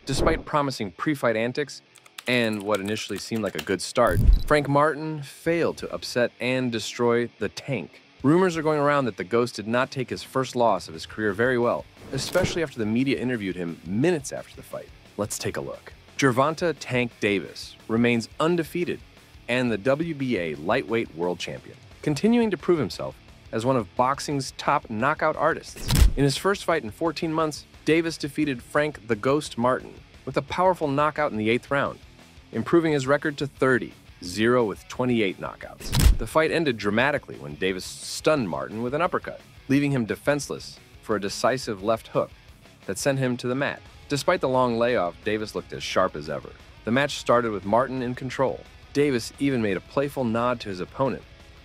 Despite promising pre-fight antics and what initially seemed like a good start, Frank Martin failed to upset and destroy the Tank. Rumors are going around that the Ghost did not take his first loss of his career very well, especially after the media interviewed him minutes after the fight. Let's take a look. Gervonta "Tank" Davis remains undefeated and the WBA lightweight world champion, continuing to prove himself as one of boxing's top knockout artists. In his first fight in 14 months, Davis defeated Frank "the Ghost" Martin with a powerful knockout in the 8th round, improving his record to 30-0 with 28 knockouts. The fight ended dramatically when Davis stunned Martin with an uppercut, leaving him defenseless for a decisive left hook that sent him to the mat. Despite the long layoff, Davis looked as sharp as ever. The match started with Martin in control. Davis even made a playful nod to his opponent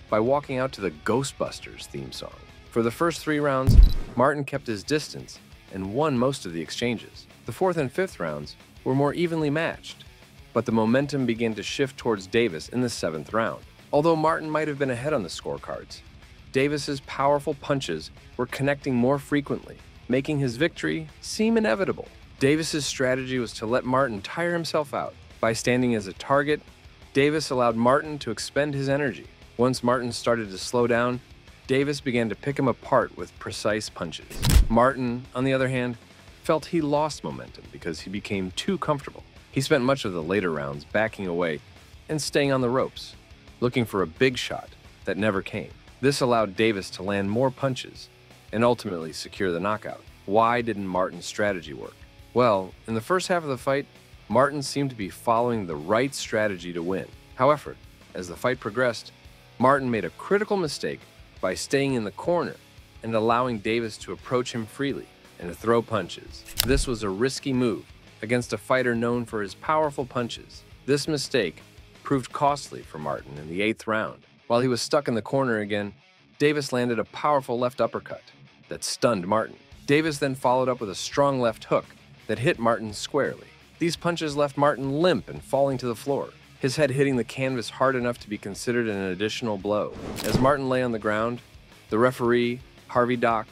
by walking out to the Ghostbusters theme song. For the first 3 rounds, Martin kept his distance and won most of the exchanges. The 4th and 5th rounds were more evenly matched, but the momentum began to shift towards Davis in the 7th round. Although Martin might have been ahead on the scorecards, Davis's powerful punches were connecting more frequently, making his victory seem inevitable. Davis's strategy was to let Martin tire himself out. By standing as a target, Davis allowed Martin to expend his energy. Once Martin started to slow down, Davis began to pick him apart with precise punches. Martin, on the other hand, felt he lost momentum because he became too comfortable. He spent much of the later rounds backing away and staying on the ropes, looking for a big shot that never came. This allowed Davis to land more punches and ultimately secure the knockout. Why didn't Martin's strategy work? Well, in the first half of the fight, Martin seemed to be following the right strategy to win. However, as the fight progressed, Martin made a critical mistake by staying in the corner and allowing Davis to approach him freely and to throw punches. This was a risky move against a fighter known for his powerful punches. This mistake proved costly for Martin in the 8th round. While he was stuck in the corner again, Davis landed a powerful left uppercut that stunned Martin. Davis then followed up with a strong left hook that hit Martin squarely. These punches left Martin limp and falling to the floor, his head hitting the canvas hard enough to be considered an additional blow. As Martin lay on the ground, the referee, Harvey Dock,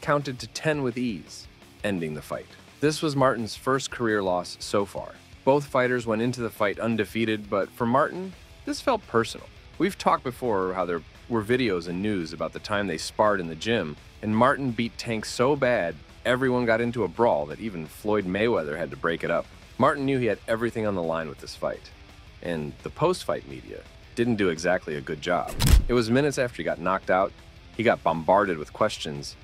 counted to 10 with ease, ending the fight. This was Martin's first career loss so far. Both fighters went into the fight undefeated, but for Martin, this felt personal. We've talked before how there were videos and news about the time they sparred in the gym, and Martin beat Tank so bad, everyone got into a brawl that even Floyd Mayweather had to break it up. Martin knew he had everything on the line with this fight, and the post-fight media didn't do exactly a good job. It was minutes after he got knocked out, he got bombarded with questions,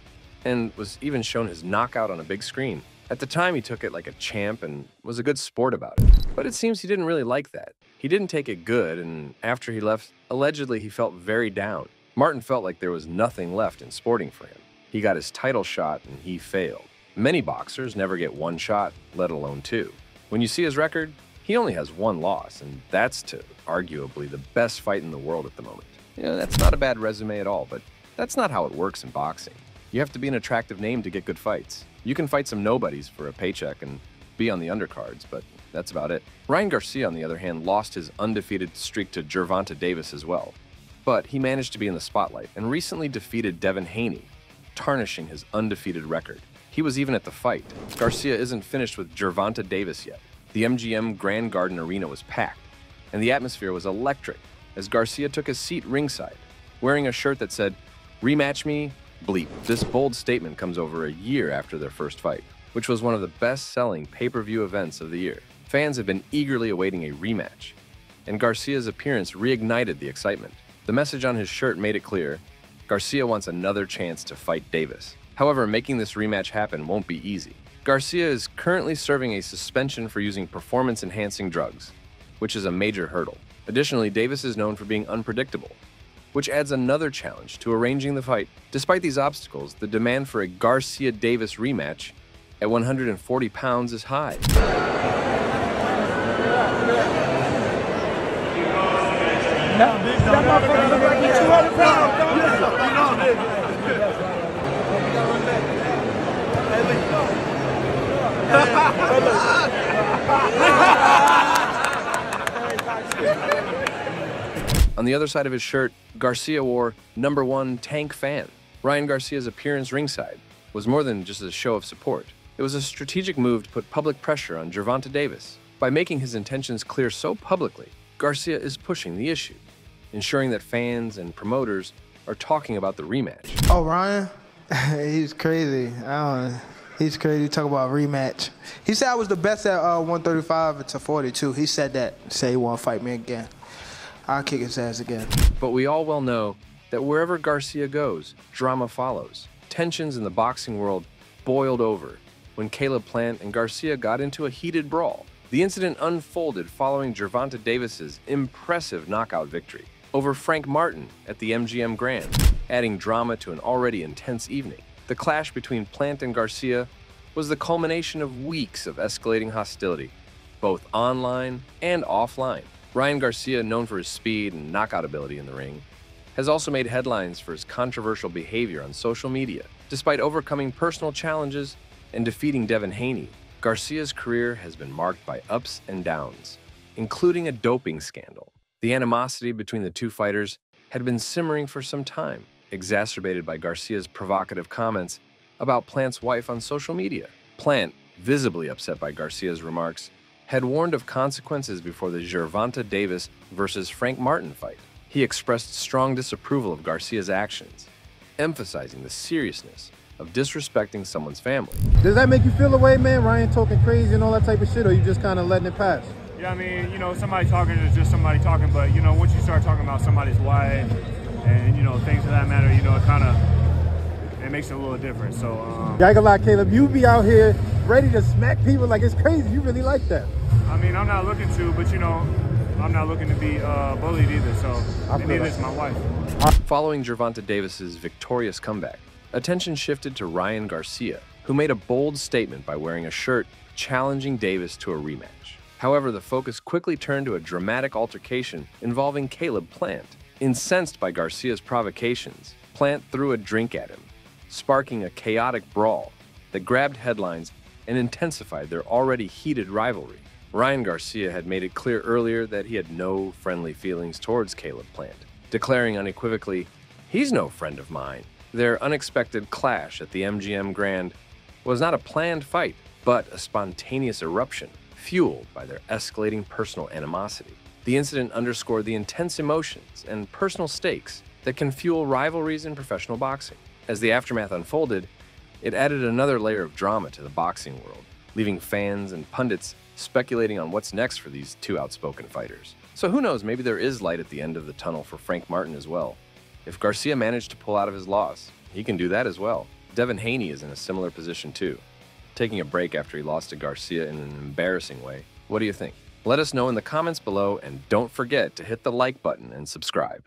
and was even shown his knockout on a big screen. At the time, he took it like a champ and was a good sport about it. But it seems he didn't really like that. He didn't take it good, and after he left, allegedly he felt very down. Martin felt like there was nothing left in sporting for him. He got his title shot and he failed. Many boxers never get one shot, let alone two. When you see his record, he only has one loss, and that's to arguably the best fight in the world at the moment. You know, that's not a bad resume at all, but that's not how it works in boxing. You have to be an attractive name to get good fights. You can fight some nobodies for a paycheck and be on the undercards, but that's about it. Ryan Garcia, on the other hand, lost his undefeated streak to Gervonta Davis as well. But he managed to be in the spotlight and recently defeated Devin Haney, tarnishing his undefeated record. He was even at the fight. Garcia isn't finished with Gervonta Davis yet. The MGM Grand Garden Arena was packed, and the atmosphere was electric as Garcia took his seat ringside, wearing a shirt that said, "Rematch me, bleep." This bold statement comes over a year after their first fight, which was one of the best-selling pay-per-view events of the year. Fans have been eagerly awaiting a rematch, and Garcia's appearance reignited the excitement. The message on his shirt made it clear Garcia wants another chance to fight Davis. However, making this rematch happen won't be easy. Garcia is currently serving a suspension for using performance-enhancing drugs, which is a major hurdle. Additionally, Davis is known for being unpredictable, which adds another challenge to arranging the fight. Despite these obstacles, the demand for a Garcia-Davis rematch at 140 pounds is high. On the other side of his shirt, Garcia wore #1 Tank fan. Ryan Garcia's appearance ringside was more than just a show of support. It was a strategic move to put public pressure on Gervonta Davis. By making his intentions clear so publicly, Garcia is pushing the issue, ensuring that fans and promoters are talking about the rematch. Oh, Ryan? He's crazy. He's crazy. Talk about rematch. He said I was the best at 135 to 42. He said that. Say he won't fight me again. I'll kick his ass again. But we all well know that wherever Garcia goes, drama follows. Tensions in the boxing world boiled over when Caleb Plant and Garcia got into a heated brawl. The incident unfolded following Gervonta Davis's impressive knockout victory over Frank Martin at the MGM Grand, adding drama to an already intense evening. The clash between Plant and Garcia was the culmination of weeks of escalating hostility, both online and offline. Ryan Garcia, known for his speed and knockout ability in the ring, has also made headlines for his controversial behavior on social media. Despite overcoming personal challenges and defeating Devin Haney, Garcia's career has been marked by ups and downs, including a doping scandal. The animosity between the two fighters had been simmering for some time, exacerbated by Garcia's provocative comments about Plant's wife on social media. Plant, visibly upset by Garcia's remarks, had warned of consequences before the Gervonta Davis versus Frank Martin fight. He expressed strong disapproval of Garcia's actions, emphasizing the seriousness of disrespecting someone's family. Does that make you feel away, man? Ryan talking crazy and all that type of shit, or you just kind of letting it pass? Yeah, I mean, somebody talking is just somebody talking, but, once you start talking about somebody's wife and, things of that matter, it makes it a little different, so. Yeah, I ain't gonna lie, Caleb, you be out here ready to smack people like it's crazy. You really like that. I mean, I'm not looking to, but, I'm not looking to be bullied either, so, and neither is my wife. Following Gervonta Davis's victorious comeback, attention shifted to Ryan Garcia, who made a bold statement by wearing a shirt challenging Davis to a rematch. However, the focus quickly turned to a dramatic altercation involving Caleb Plant. Incensed by Garcia's provocations, Plant threw a drink at him, sparking a chaotic brawl that grabbed headlines and intensified their already heated rivalry. Ryan Garcia had made it clear earlier that he had no friendly feelings towards Caleb Plant, declaring unequivocally, "He's no friend of mine." Their unexpected clash at the MGM Grand was not a planned fight, but a spontaneous eruption fueled by their escalating personal animosity. The incident underscored the intense emotions and personal stakes that can fuel rivalries in professional boxing. As the aftermath unfolded, it added another layer of drama to the boxing world, leaving fans and pundits speculating on what's next for these two outspoken fighters. So who knows, maybe there is light at the end of the tunnel for Frank Martin as well. If Garcia managed to pull out of his loss, he can do that as well. Devin Haney is in a similar position too, taking a break after he lost to Garcia in an embarrassing way. What do you think? Let us know in the comments below, and don't forget to hit the like button and subscribe.